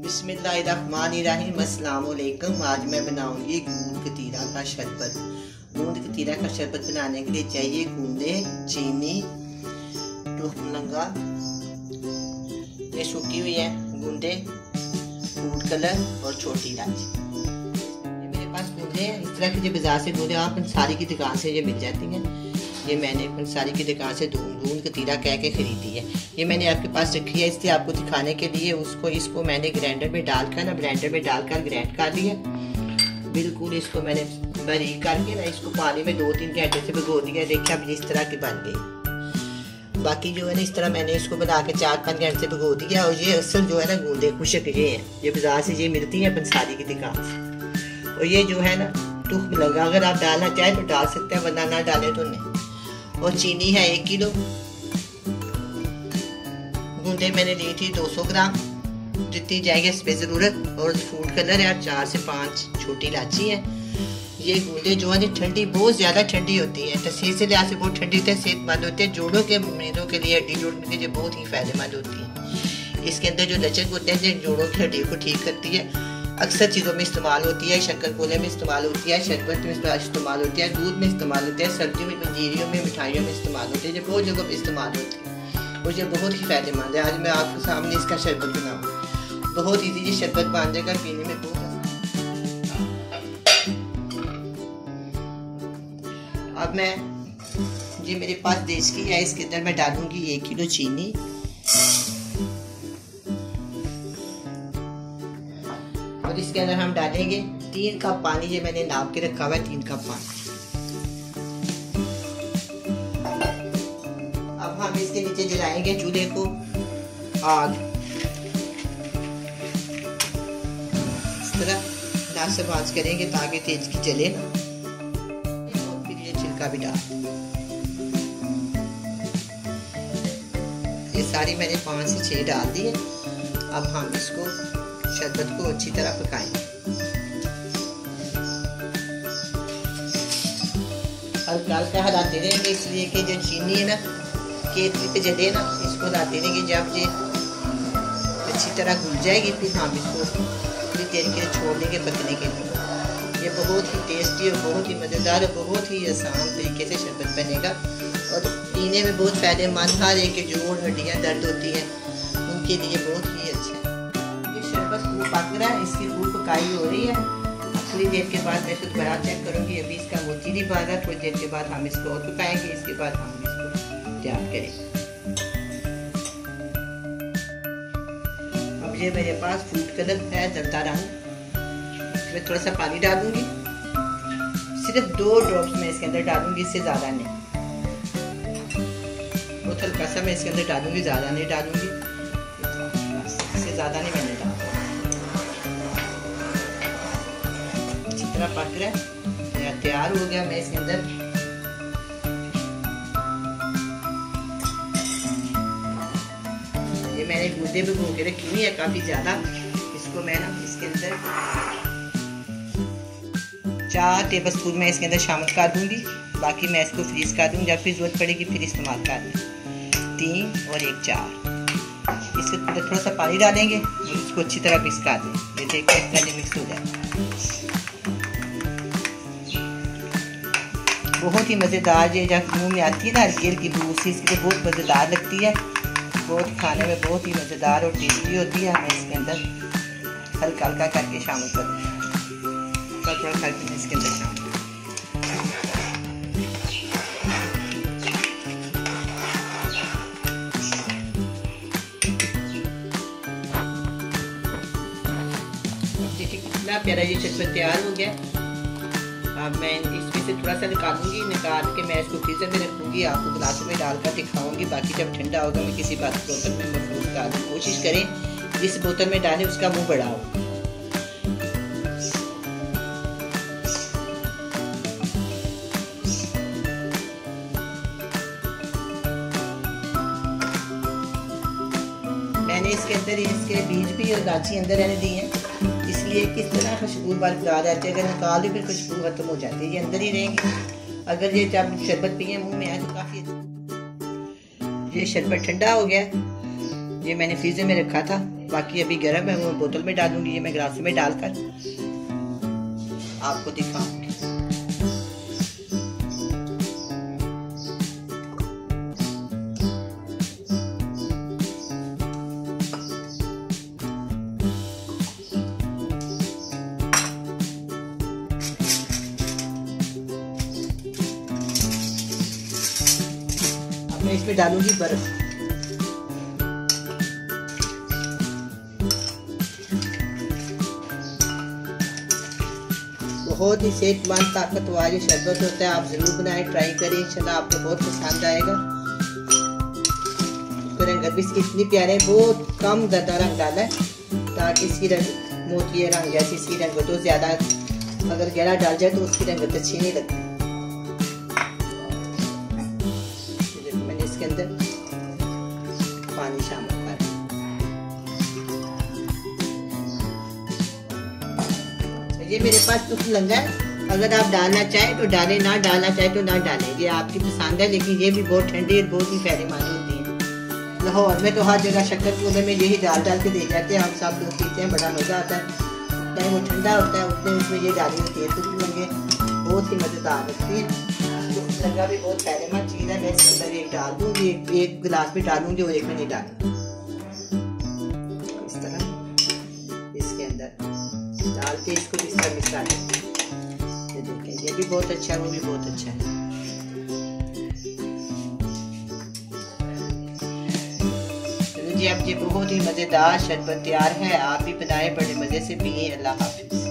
बिस्मिल्लाहिर्रहमानिर्रहीम। अस्सलाम वालेकुम। आज मैं बनाऊंगी गूंद कतीरा का शरबत। गूंद कतीरा का शरबत बनाने के लिए चाहिए गूंदे, चीनी, लौंगा, ये सूखी हुई है गूंदे, फूड कलर और छोटी इलायची। मेरे पास गूंदे हैं इस तरह की, जो बाजार से गूंदे आप पंसारी की दुकान से ये मिल जाती हैं। ये मैंने पंसारी की दुकान से गूंद कतीरा कह के खरीदी है। ये मैंने आपके पास रखी है इसलिए आपको दिखाने के लिए। इसको मैंने ग्राइंडर में डालकर ग्राइंड कर लिया। बिल्कुल इसको मैंने बारीक करके इसको पानी में 2-3 घंटे से भिगो दिया। देखिए अब इस तरह की बन गई। बाकी जो है ना इस तरह मैंने इसको बना के 4-5 घंटे से भिगो दिया। और ये असल जो है ना गूंदे खुशक ये है, ये बाजार से ये मिलती है पंसारी की दुकान से। और ये जो है ना तुख लगा, अगर आप डालना चाहें तो डाल सकते हैं, वरना ना डालें तो नहीं। और चीनी है 1 किलो। गूंदे मैंने ली थी 200 ग्राम, जितनी जाएगी इस पर ज़रूरत। और फूड कलर है 4 से 5 छोटी इलायची है। ये गूंदे जो है ठंडी, बहुत ज़्यादा ठंडी होती है, तस्वीर से लिहाज से बहुत ठंडी होती है, सेहतमंद होती है। जोड़ों के मरीजों के लिए, हड्डी जोड़ने के लिए बहुत ही फायदेमंद होती है। इसके अंदर जो लचक होते हैं जो जोड़ों की हड्डी को ठीक करती है। अक्सर चीज़ों में इस्तेमाल होती है, शक्कर कोले में इस्तेमाल होती है, शरबत में इस्तेमाल होती है, दूध में इस्तेमाल होती है, सर्दियों में पंजीरियों में, मिठाइयों में इस्तेमाल होती है। ये बहुत जगह पर इस्तेमाल होती है और ये बहुत ही फायदेमंद है। आज मैं आपके सामने इसका शरबत बनाऊँ। बहुत ईजी ये शरबत बन जाएगा, पीने में बहुत आसान। अब मैं ये मेरे पास देश की है, इसके अंदर मैं डालूंगी 1 किलो चीनी, और इसके अंदर हम डालेंगे 3 कप पानी। ये मैंने नाप के रखा हुआ है 3 कप पानी। अब हम इसके नीचे जलाएंगे चूल्हे को आग, इस तरह नासिब आंच करेंगे ताकि तेज की जले ना। और फिर ये छिलका भी डाल, ये सारी मैंने 5 से 6 डाल दी है। अब हम इसको शरबत को अच्छी तरह पकाएंगे। हल्का हल्का हिलाते रहेंगे, इसलिए कि जो चीनी है ना केतली पे जले ना, इसको हिलाते रहेंगे। जब ये अच्छी तरह घुल जाएगी फिर हम इसको थोड़ी देर के लिए छोड़ देंगे पकने के लिए। ये बहुत ही टेस्टी और बहुत ही मज़ेदार और बहुत ही आसान तरीके से शरबत बनेगा और पीने में बहुत फायदेमंद। हर एक के जोड़ हड्डियाँ दर्द होती हैं उनके लिए बहुत ही अच्छा है। शरबत खूब पक रहा है, इसकी खूब पकाई हो रही है। थोड़ी देर के बाद मैं इसको दोबारा चेक करूँगी, अभी इसका मोती नहीं पा रहा। थोड़ी देर के बाद हम इसको और पकाएंगे, इसके बाद हम इसको तैयार करेंगे। अब ये मेरे पास फूड कलर है जर्दा रंग, मैं थोड़ा सा पानी डालूंगी, सिर्फ 2 ड्रॉप्स मैं इसके अंदर डालूंगी, इससे ज़्यादा नहीं। बहुत हल्का सा मैं इसके अंदर डालूंगी, ज़्यादा नहीं डालूंगी, इससे ज़्यादा नहीं मैंने डाला। अच्छी तरह पक रहा है, तैयार हो गया। मैं इसके अंदर ये मैंने गूंदे भिगो के रखी हुई है काफ़ी ज़्यादा। इसको मैं ना इसके अंदर 4 टेबल स्पून मैं इसके अंदर शामिल कर दूंगी। बाकी मैं इसको फ्रीज कर दूंगी, जब फिर जरूरत पड़ेगी फिर इस्तेमाल कर लूँगी। 3 और 1 4। इसके अंदर थोड़ा सा पानी डालेंगे और इसको अच्छी तरह मिक्स कर दें। ये देखिए पहले मिक्स हो जाए। बहुत ही मज़ेदार, ये जब मुंह में आती है ना हल्की हल्की बू सी, इसके बहुत मज़ेदार लगती है। बहुत खाने में बहुत ही मज़ेदार और टेस्टी होती है। मैं इसके अंदर हल्का हल्का करके शामिल कर दूँ, थोड़ा करके इसके अंदर शामिल। कितना प्यारा ये शरबत तैयार हो गया। अब मैं इसमें से थोड़ा सा निकालूंगी, निकाल के मैं इसको फ्रीजर में रखूंगी, आपको गिलासों में डालकर दिखाऊंगी। बाकी जब ठंडा होगा मैं किसी बात बोतल में महफूज डालने की कोशिश करें, जिस बोतल में डालें उसका मुंह बड़ा हो। मैंने इसके अंदर इसके बीज भी और इलायची अंदर रहने दी है, इसलिए किस तरह खुशबू बरकरार रहती है। अगर निकाल दी फिर खुशबू खत्म हो जाती है, ये अंदर ही रहेंगे। अगर ये जब शरबत पिए मुंह में आए तो काफ़ी। ये शरबत ठंडा हो गया, ये मैंने फ्रीजर में रखा था। बाकी अभी गर्म है, वो बोतल में डालूंगी, ये मैं गिलास में डालकर आपको दिखाऊंगी। मैं इसमें डालूंगी बर्फ। बहुत ही सेहतमंद ताकतवर ये शरबत होता है, आप जरूर बनाएं, ट्राई करें, इंशाल्लाह आपको बहुत पसंद आएगा। इसको रंग भी इसके इतनी प्यारे, बहुत कम ज्यादा रंग डाला है ताकि इसकी रंग मोती रंग जैसी इसकी रंग तो ज्यादा अगर गहरा डाल जाए तो उसकी रंगत अच्छी नहीं लगती। मैंने इसके अंदर पानी शामिल कर, ये मेरे पास तुक लंगा है, अगर आप डालना चाहें तो डालें, ना डालना चाहें तो ना डालें, ये आपकी पसंद है। लेकिन ये भी बहुत ठंडी और बहुत ही फायदेमंद होती है। लाहौर में तो हर जगह शक्कर में यही डाल के दे जाते हैं, हम सब लोग पीते हैं, बड़ा मज़ा आता है। उतना वो ठंडा होता है उतने उसमें ये डाली होती है। तुक लंगे बहुत ही मज़ेदार लगती है। तुक लंगा भी बहुत फायदेमंद चीज़ है। मैं इसके अंदर एक डाल दूँगी, एक गिलास में डालूंगी और एक में नहीं डालूंगी। इस तरह इसके अंदर डाल के इसको इस तरह मिक्स कर दें। ये देखें, ये भी बहुत अच्छा है, वो भी बहुत अच्छा है। चलो जी, अब ये बहुत ही मज़ेदार शरबत तैयार है, आप भी बनाएं, बड़े मज़े से पिए। अल्लाह हाफिज़।